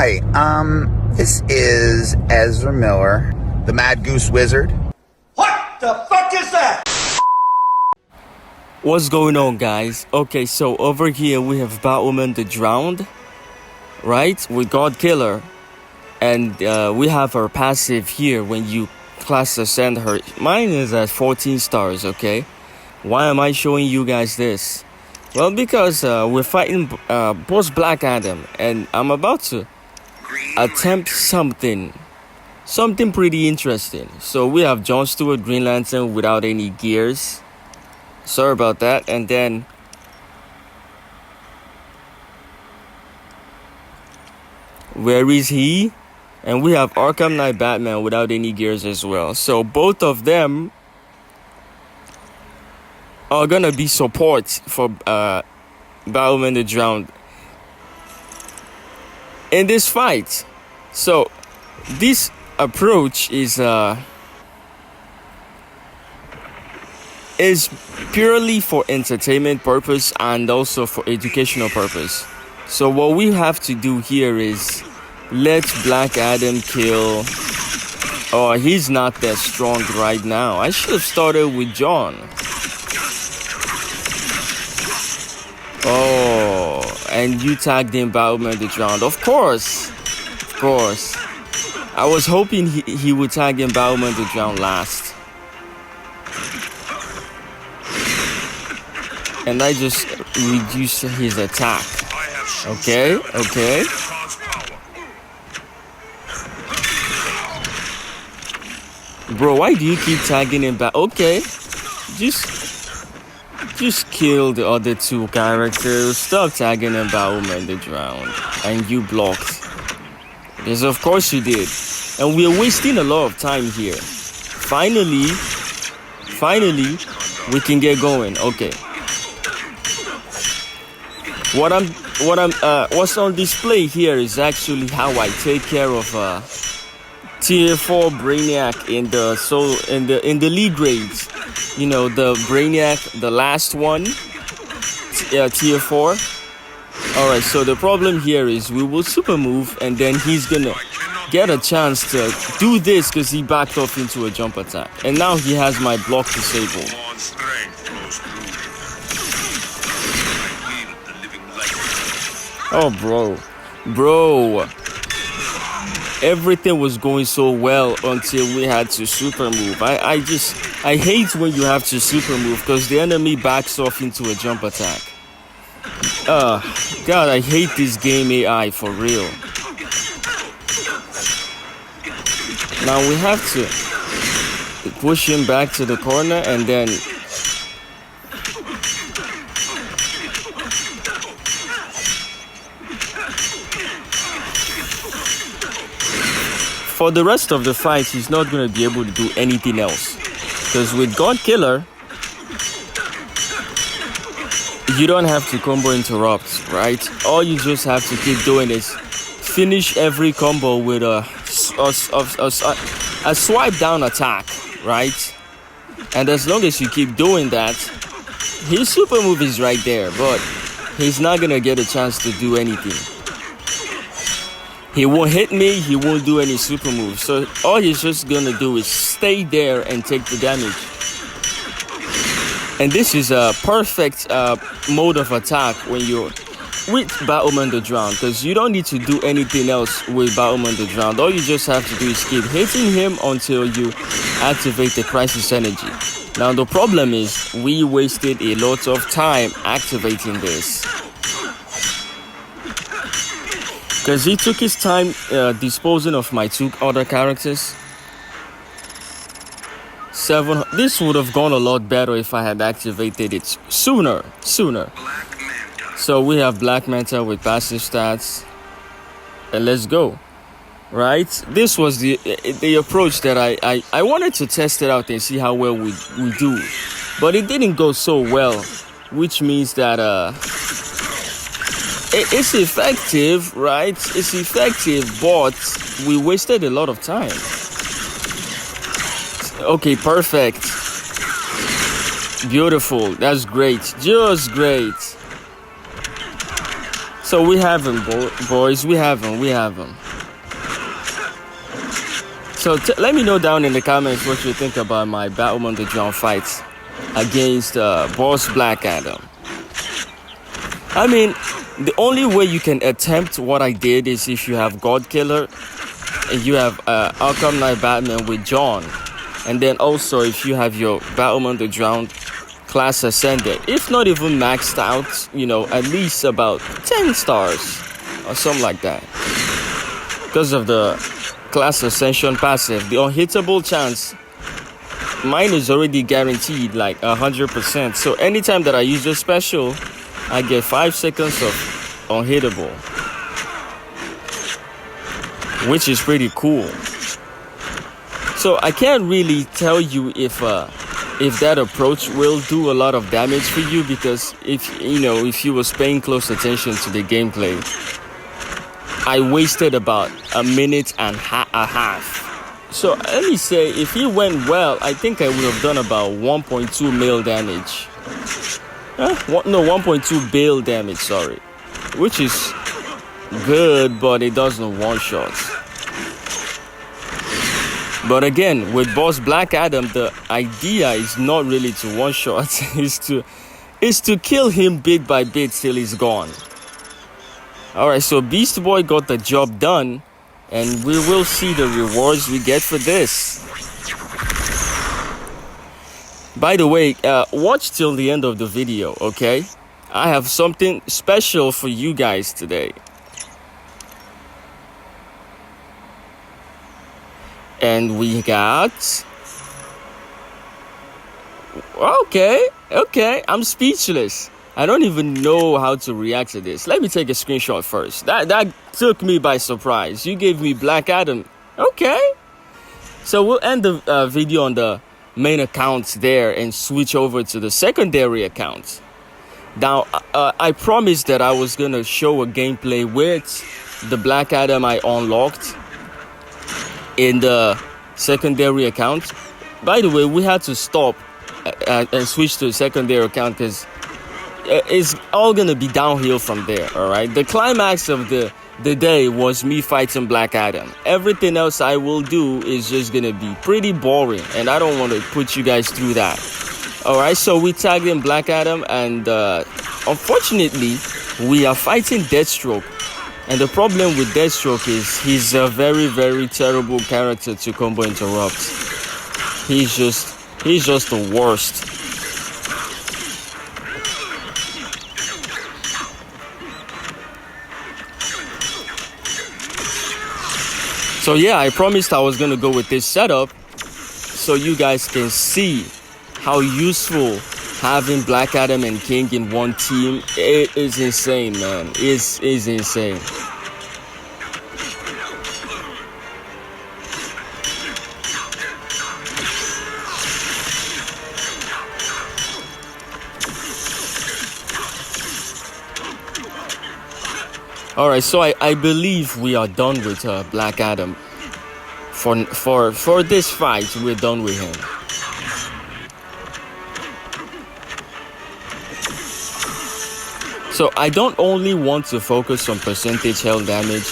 Hi, this is Ezra Miller, the Mad Goose Wizard. What the fuck is that? What's going on, guys? Okay, so over here we have Batwoman the Drowned, right? With God Killer. And we have her passive here when you class ascend her. Mine is at 14 stars, okay? Why am I showing you guys this? Well, because we're fighting boss Black Adam, and I'm about to attempt something pretty interesting. So we have John Stewart Green Lantern without any gears. Sorry about that. And then where is he? And we have Arkham Knight Batman without any gears as well. So both of them are gonna be support for Batwoman the Drowned in this fight. So this approach is purely for entertainment purpose and also for educational purpose. So what we have to do here is let Black Adam kill. Oh, he's not that strong right now. I should have started with John. Oh, and you tagged in Batwoman the Drowned. Of course. I was hoping he would tag in Batwoman the Drowned last. And I just reduced his attack. Okay. Bro, why do you keep tagging him back? Okay. Just kill the other two characters. Stop tagging him Batwoman the Drowned. And you blocked. Yes, of course you did. And we're wasting a lot of time here. Finally, we can get going. Okay. What's on display here is actually how I take care of tier 4 Brainiac in the league grades. You know, the Brainiac, the last one, tier 4. Alright, so the problem here is we will super move and then he's gonna get a chance to do this because he backed off into a jump attack. And now he has my block disabled. Oh, bro. Everything was going so well until we had to super move. I hate when you have to super move because the enemy backs off into a jump attack. God, I hate this game AI for real. Now we have to push him back to the corner and then for the rest of the fight, he's not going to be able to do anything else. Because with God Killer, you don't have to combo interrupt, right? All you just have to keep doing is finish every combo with a swipe down attack, right? And as long as you keep doing that, his super move is right there, but he's not going to get a chance to do anything. He won't hit me, he won't do any super moves. So all he's just gonna do is stay there and take the damage. And this is a perfect mode of attack when you're with Batwoman the Drowned, because you don't need to do anything else with Batwoman the Drowned. All you just have to do is keep hitting him until you activate the crisis energy. Now the problem is we wasted a lot of time activating this. Because he took his time disposing of my two other characters. This would have gone a lot better if I had activated it sooner. So we have Black Manta with passive stats. And let's go. Right? This was the approach that I wanted to test it out and see how well we do. But it didn't go so well. Which means that it's effective, right? It's effective, but we wasted a lot of time. Okay, perfect. Beautiful. That's great. Just great. So we have him, boys. We have him. So let me know down in the comments what you think about my Batwoman the Drown fights against Boss Black Adam. I mean, the only way you can attempt what I did is if you have God Killer and you have Arkham Knight Batman with John, and then also if you have your Batwoman the Drowned class ascended, if not even maxed out, you know, at least about 10 stars or something like that, because of the class ascension passive. The unhittable chance, mine is already guaranteed like 100%. So anytime that I use the special, I get 5 seconds of unhittable, which is pretty cool. So I can't really tell you if that approach will do a lot of damage for you, because if you was paying close attention to the gameplay, I wasted about a minute and a half. So let me say, if it went well, I think I would have done about 1.2 mil damage. No, 1.2 bill damage, sorry. Which is good, but it doesn't one-shot. But again, with Boss Black Adam, the idea is not really to one-shot. is to kill him bit by bit till he's gone. Alright, so Beast Boy got the job done, and we will see the rewards we get for this. By the way, watch till the end of the video, okay? I have something special for you guys today. And we got... Okay, I'm speechless. I don't even know how to react to this. Let me take a screenshot first. That took me by surprise. You gave me Black Adam. Okay. So we'll end the video on the main accounts there and switch over to the secondary accounts. Now, I promised that I was going to show a gameplay with the Black Adam I unlocked in the secondary account. By the way, we had to stop and switch to the secondary account because it's all gonna be downhill from there. All right, the climax of the day was me fighting Black Adam. Everything else I will do is just gonna be pretty boring, and I don't want to put you guys through that. All right, so we tagged in Black Adam, and unfortunately we are fighting Deathstroke. And the problem with Deathstroke is he's a very, very terrible character to combo interrupt. He's just the worst. So yeah, I promised I was gonna go with this setup so you guys can see how useful having Black Adam and King in one team. It is insane, man. It is insane. Alright, so I believe we are done with Black Adam. For this fight, we're done with him. So I don't only want to focus on percentage health damage.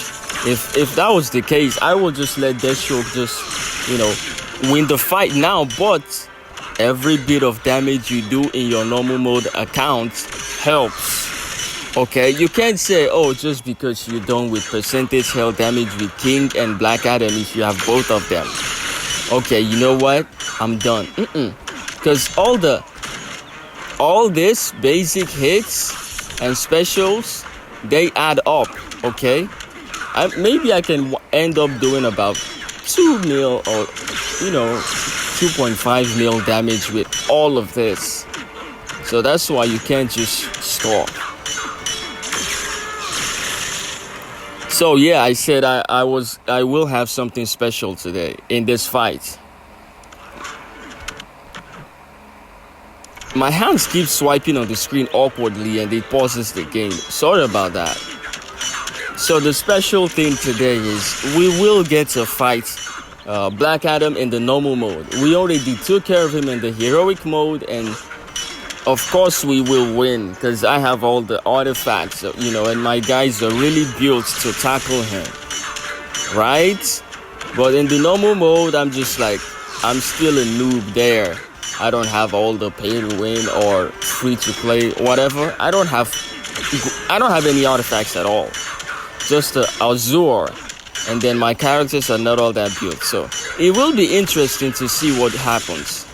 If that was the case, I would just let Deathstroke just, win the fight now. But every bit of damage you do in your normal mode account helps. Okay, you can't say, oh, just because you're done with percentage health damage with King and Black Adam if you have both of them. Okay, you know what? I'm done. Because all this basic hits and specials, they add up, okay? Maybe I can end up doing about 2 mil or, 2.5 mil damage with all of this. So that's why you can't just stop. So yeah, I said I will have something special today in this fight. My hands keep swiping on the screen awkwardly and it pauses the game. Sorry about that. So the special thing today is we will get to fight Black Adam in the normal mode. We already took care of him in the heroic mode, and Of course we will win because I have all the artifacts, and my guys are really built to tackle him, right? But in the normal mode, I'm just like, I'm still a noob there. I don't have all the pay to win or free to play, whatever. I don't have any artifacts at all. Just the Azure, and then my characters are not all that built. So it will be interesting to see what happens.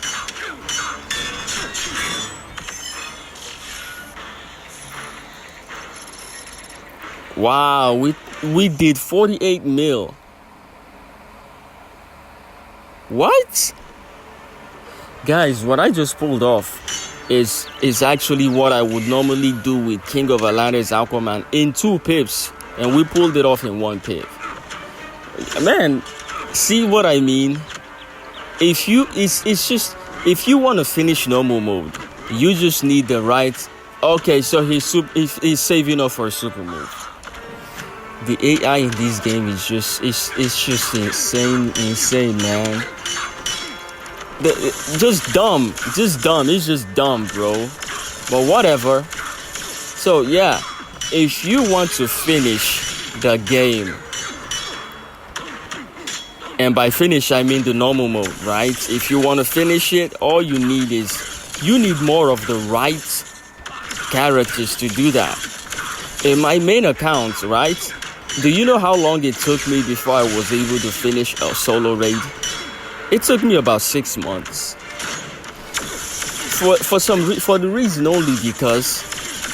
Wow, we did 48 mil. What? Guys, what I just pulled off is actually what I would normally do with King of Atlantis Aquaman in 2 pips, and we pulled it off in 1 pip. Man, see what I mean? If you want to finish normal mode, you just need the right. Okay, so he's saving up for a super move. The AI in this game is just insane, man. Just dumb. It's just dumb, bro. But whatever. So yeah, if you want to finish the game, and by finish I mean the normal mode, right? If you want to finish it, all you need more of the right characters to do that. In my main account, right? Do you know how long it took me before I was able to finish a solo raid? It took me about 6 months. For the reason only because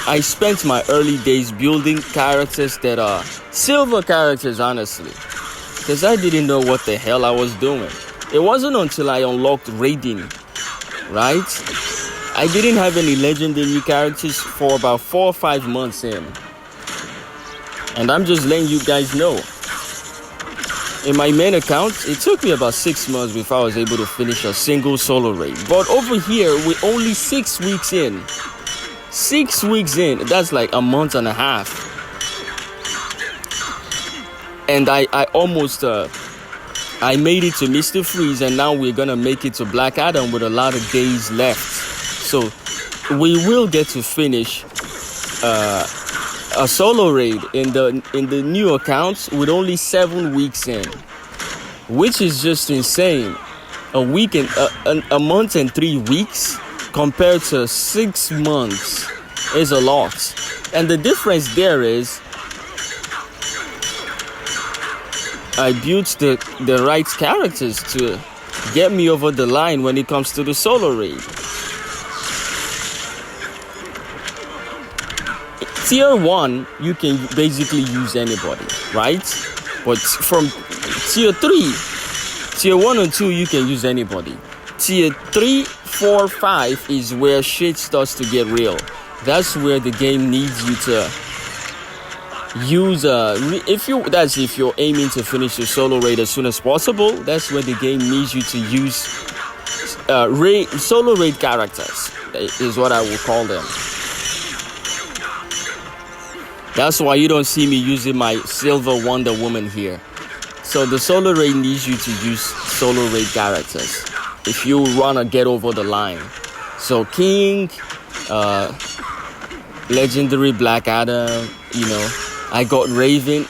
I spent my early days building characters that are silver characters, honestly. Because I didn't know what the hell I was doing. It wasn't until I unlocked raiding, right? I didn't have any legendary characters for about 4 or 5 months in. And I'm just letting you guys know. In my main account, it took me about 6 months before I was able to finish a single solo raid. But over here, we're only 6 weeks in. 6 weeks in, that's like a month and a half. And I almost, I made it to Mr. Freeze, and now we're gonna make it to Black Adam with a lot of days left. So we will get to finish a solo raid in the new accounts with only 7 weeks in, which is just insane. A month and 3 weeks compared to 6 months is a lot. And the difference there is I built the right characters to get me over the line when it comes to the solo raid. Tier 1, you can basically use anybody, right? But from Tier 3, Tier 1 and 2, you can use anybody. Tier 3, 4, 5 is where shit starts to get real. That's where the game needs you to use if you're aiming to finish your solo raid as soon as possible. That's where the game needs you to use solo raid characters, is what I will call them. That's why you don't see me using my Silver Wonder Woman here. So the solo raid needs you to use solo raid characters if you wanna get over the line. So King, Legendary Black Adam, I got Raven.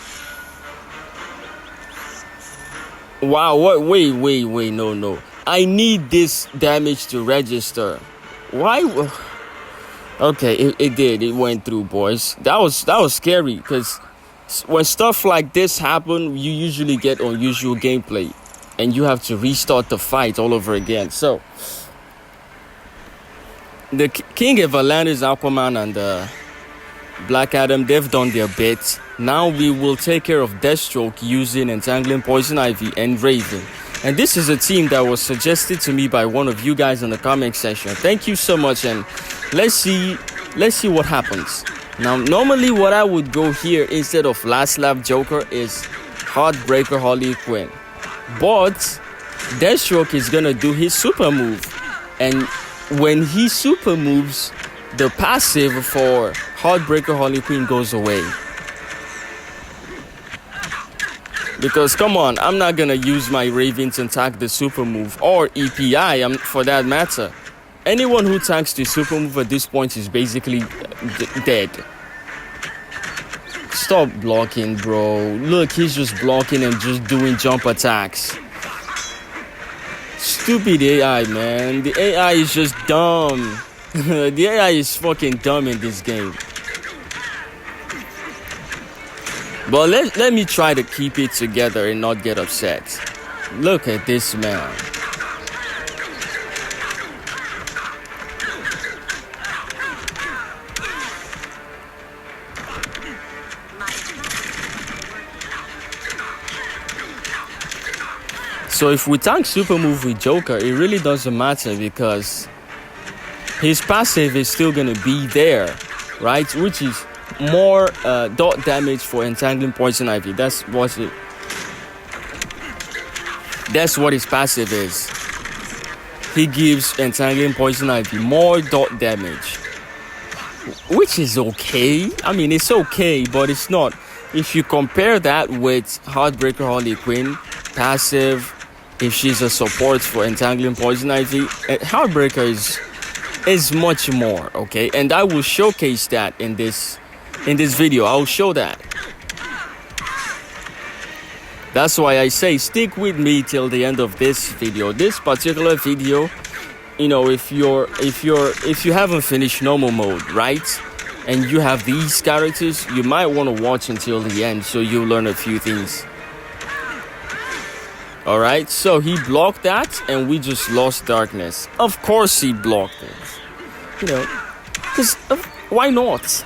Wow, what? Wait, no. I need this damage to register. Why? Okay, it did. It went through, boys. That was scary because when stuff like this happen, you usually get unusual gameplay, and you have to restart the fight all over again. So the King of Atlantis, Aquaman, and Black Adam, they've done their bit. Now we will take care of Deathstroke using Entangling Poison Ivy and Raven. And this is a team that was suggested to me by one of you guys in the comment section. Thank you so much, and let's see what happens. Now, normally what I would go here instead of Last Lap Joker is Heartbreaker Harley Quinn. But Deathstroke is gonna do his super move, and when he super moves, the passive for Heartbreaker Harley Quinn goes away. Because come on, I'm not gonna use my Raven to attack the super move or EPI for that matter. anyone who tanks the super move at this point is basically dead. Stop blocking, bro. Look, he's just blocking and just doing jump attacks. Stupid AI, man. The AI is just dumb. The AI is fucking dumb in this game. But let me try to keep it together and not get upset. Look at this man. So if we tank super move with Joker, it really doesn't matter because his passive is still gonna be there, right? Which is more dot damage for entangling poison ivy. That's what his passive is. He gives entangling poison ivy more dot damage, which is okay. I mean, it's okay, but it's not. If you compare that with Heartbreaker Harley Quinn passive, if she's a support for entangling poison ivy, Heartbreaker is much more, okay? And I will showcase that in this video. I'll show that. That's why I say stick with me till the end of this video. This particular video, you know, if you haven't finished normal mode, right? And you have these characters, you might want to watch until the end so you learn a few things. Alright, so he blocked that and we just lost darkness. Of course he blocked it. You know, because why not?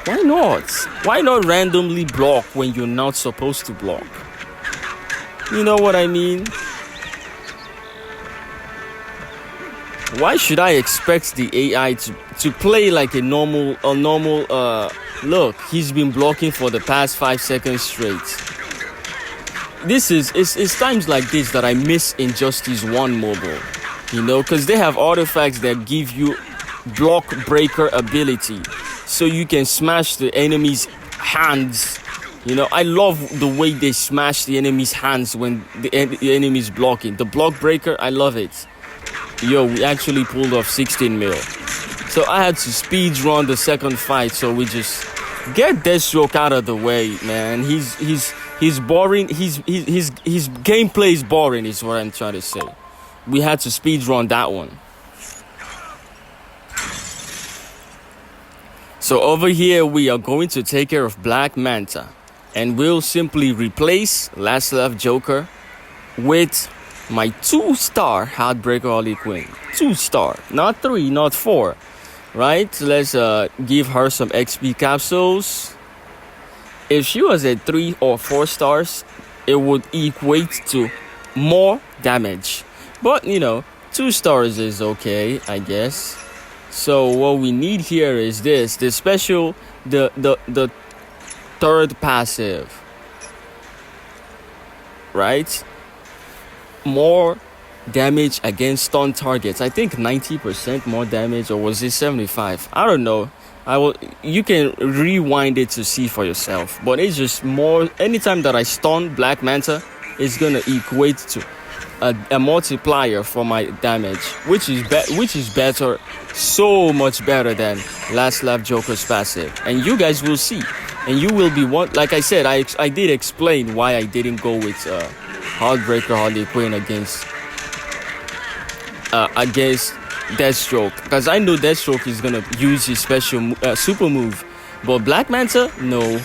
Why not? Why not randomly block when you're not supposed to block? You know what I mean? Why should I expect the AI to play like a normal look, he's been blocking for the past 5 seconds straight. It's times like this that I miss Injustice 1 mobile, you know, because they have artifacts that give you block breaker ability, so you can smash the enemy's hands. You know, I love the way they smash the enemy's hands when the enemy's blocking. The block breaker, I love it. Yo, we actually pulled off 16 mil. So I had to speed run the second fight, so we just get Deathstroke out of the way, man. He's boring. His gameplay is boring, is what I'm trying to say. We had to speed run that one. So over here, we are going to take care of Black Manta, and we'll simply replace Last Left Joker with my 2-star Heartbreaker Harley Quinn. 2-star, not 3, not 4. Right? Let's give her some XP capsules. If she was at 3 or 4 stars, it would equate to more damage. But, you know, 2 stars is okay, I guess. So what we need here is the special, the third passive. Right? More damage against stun targets. I think 90% more damage, or was it 75? I don't know. You can rewind it to see for yourself, but it's just more. Anytime that I stun Black Manta, it's gonna equate to a multiplier for my damage, which is better, so much better than Last Lap Joker's passive. And you guys will see, and you will be one. Like I said, I did explain why I didn't go with Heartbreaker Harley Quinn against Deathstroke, because I know Deathstroke is gonna use his special super move, but Black Manta, no,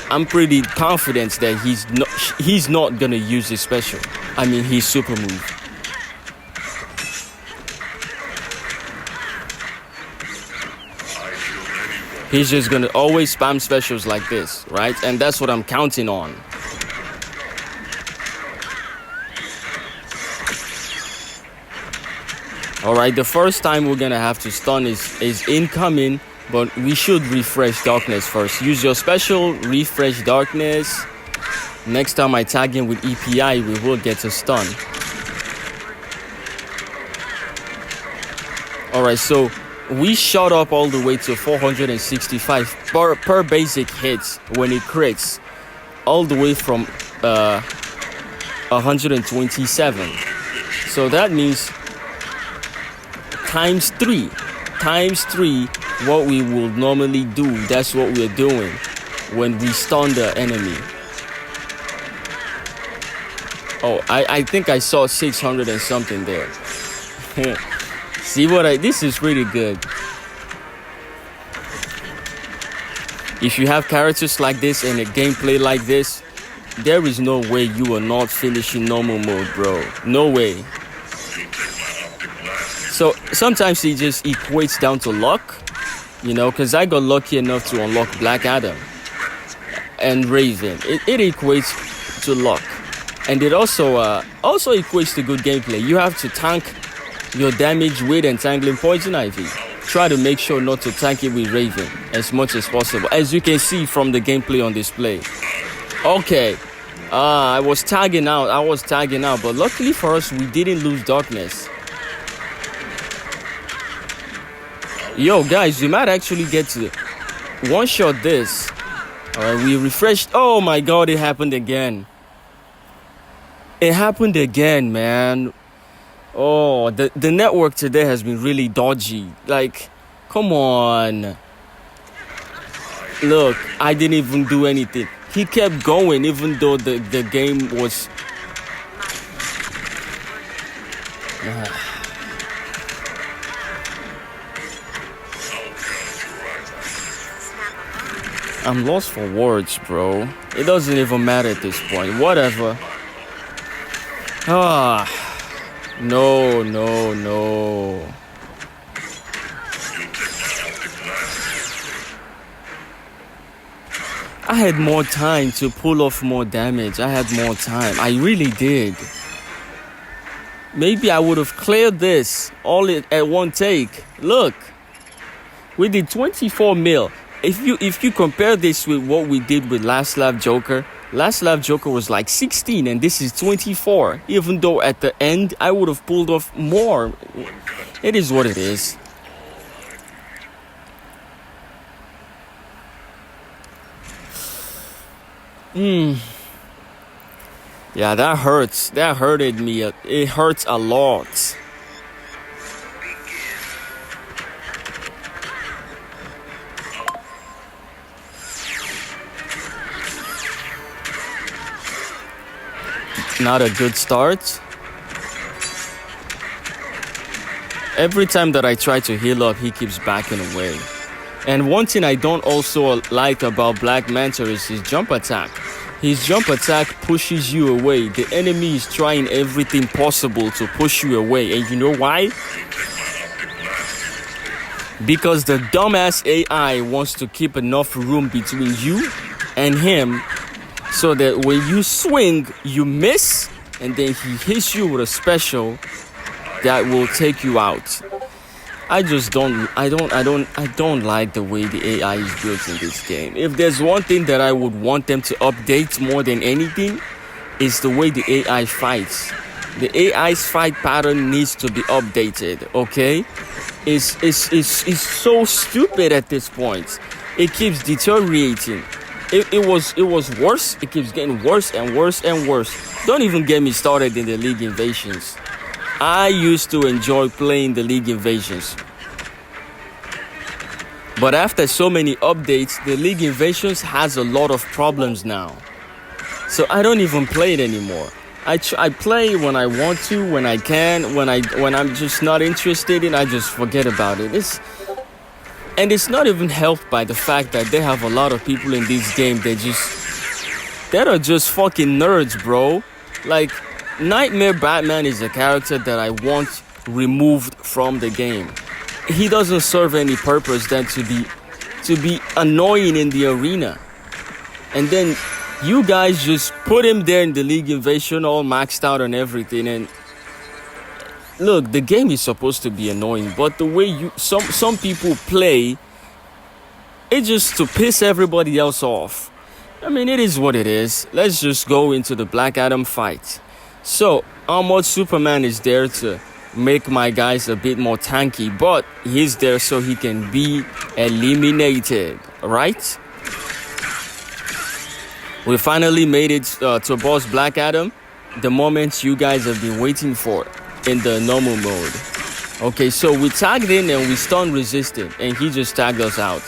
I'm pretty confident that he's not gonna use his special. I mean his super move. He's just gonna always spam specials like this, right? And that's what I'm counting on. Alright, the first time we're gonna have to stun is incoming, but we should refresh darkness first. Use your special, refresh darkness. Next time I tag him with EPI, we will get a stun. Alright, so we shot up all the way to 465 per basic hits when it crits, all the way from 127. So that means times three. Times three what we will normally do. That's what we're doing when we stun the enemy. Oh, I think I saw 600 and something there. See this is pretty good. If you have characters like this and a gameplay like this, there is no way you are not finishing normal mode, bro. No way. So sometimes it just equates down to luck, you know, because I got lucky enough to unlock Black Adam and Raven. It equates to luck. And it also equates to good gameplay. You have to tank your damage with Entangling Poison Ivy. Try to make sure not to tank it with Raven as much as possible, as you can see from the gameplay on display. Okay, I was tagging out, but luckily for us, we didn't lose Darkness. Yo, guys, we might actually get to one-shot this. Alright, we refreshed. Oh my god, it happened again. It happened again, man. Oh, the network today has been really dodgy. Like, come on. Look, I didn't even do anything. He kept going even though the game was... I'm lost for words, bro. It doesn't even matter at this point. Whatever. No. I had more time to pull off more damage. I had more time. I really did. Maybe I would have cleared this all at one take. Look. We did 24 mil. If you compare this with what we did with Last Lap Joker was like 16 and this is 24. Even though at the end I would have pulled off more. It is what it is. Yeah, that hurts. That hurted me. It hurts a lot. Not a good start. Every time that I try to heal up, he keeps backing away. And one thing I don't also like about Black Manta is his jump attack. His jump attack pushes you away. The enemy is trying everything possible to push you away. And you know why? Because the dumbass AI wants to keep enough room between you and him so that when you swing, you miss, and then he hits you with a special that will take you out. I don't like the way the AI is built in this game. If there's one thing that I would want them to update more than anything, it's the way the AI fights. The AI's fight pattern needs to be updated, okay? It's so stupid at this point. It keeps deteriorating. It was worse. It keeps getting worse and worse and worse. Don't even get me started in the League Invasions. I used to enjoy playing the League Invasions. But after so many updates, the League Invasions has a lot of problems now. So I don't even play it anymore. I play when I want to, when I can, when I'm just not interested in, I just forget about it. And it's not even helped by the fact that they have a lot of people in this game that are just fucking nerds, bro. Like, Nightmare Batman is a character that I want removed from the game. He doesn't serve any purpose than to be annoying in the arena. And then you guys just put him there in the League Invasion all maxed out and everything. And look, the game is supposed to be annoying, but the way some people play, it's just to piss everybody else off. I mean, it is what it is. Let's just go into the Black Adam fight. So, Armored Superman is there to make my guys a bit more tanky, but he's there so he can be eliminated, right? We finally made it to boss Black Adam, the moment you guys have been waiting for in the normal mode. Okay, so we tagged in and we stun resisted, and he just tagged us out.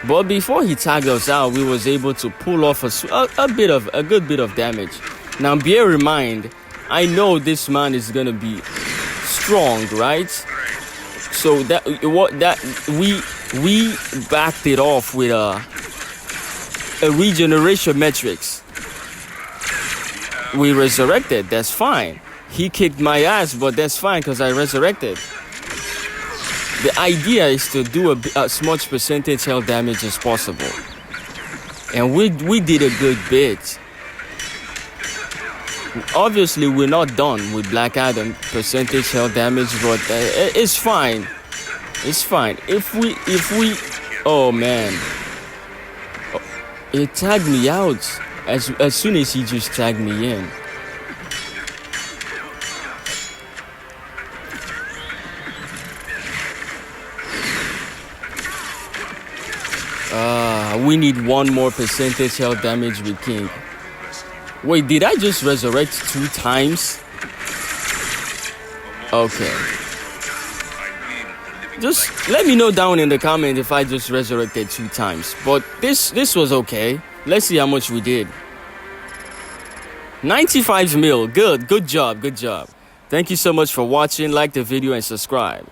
But before he tagged us out, we was able to pull off a good bit of damage. Now bear in mind, I know this man is gonna be strong, right? So we backed it off with a regeneration metrics. We resurrected, that's fine. He kicked my ass, but that's fine because I resurrected. The idea is to do as much percentage health damage as possible. And we did a good bit. Obviously, we're not done with Black Adam percentage health damage, but it's fine. It's fine. If we, oh man. It tagged me out as soon as he just tagged me in. We need one more percentage health damage with King. Wait, did I just resurrect 2 times? Okay. Just let me know down in the comment if I just resurrected 2 times. But this was okay. Let's see how much we did. 95 mil. Good job. Thank you so much for watching. Like the video and subscribe.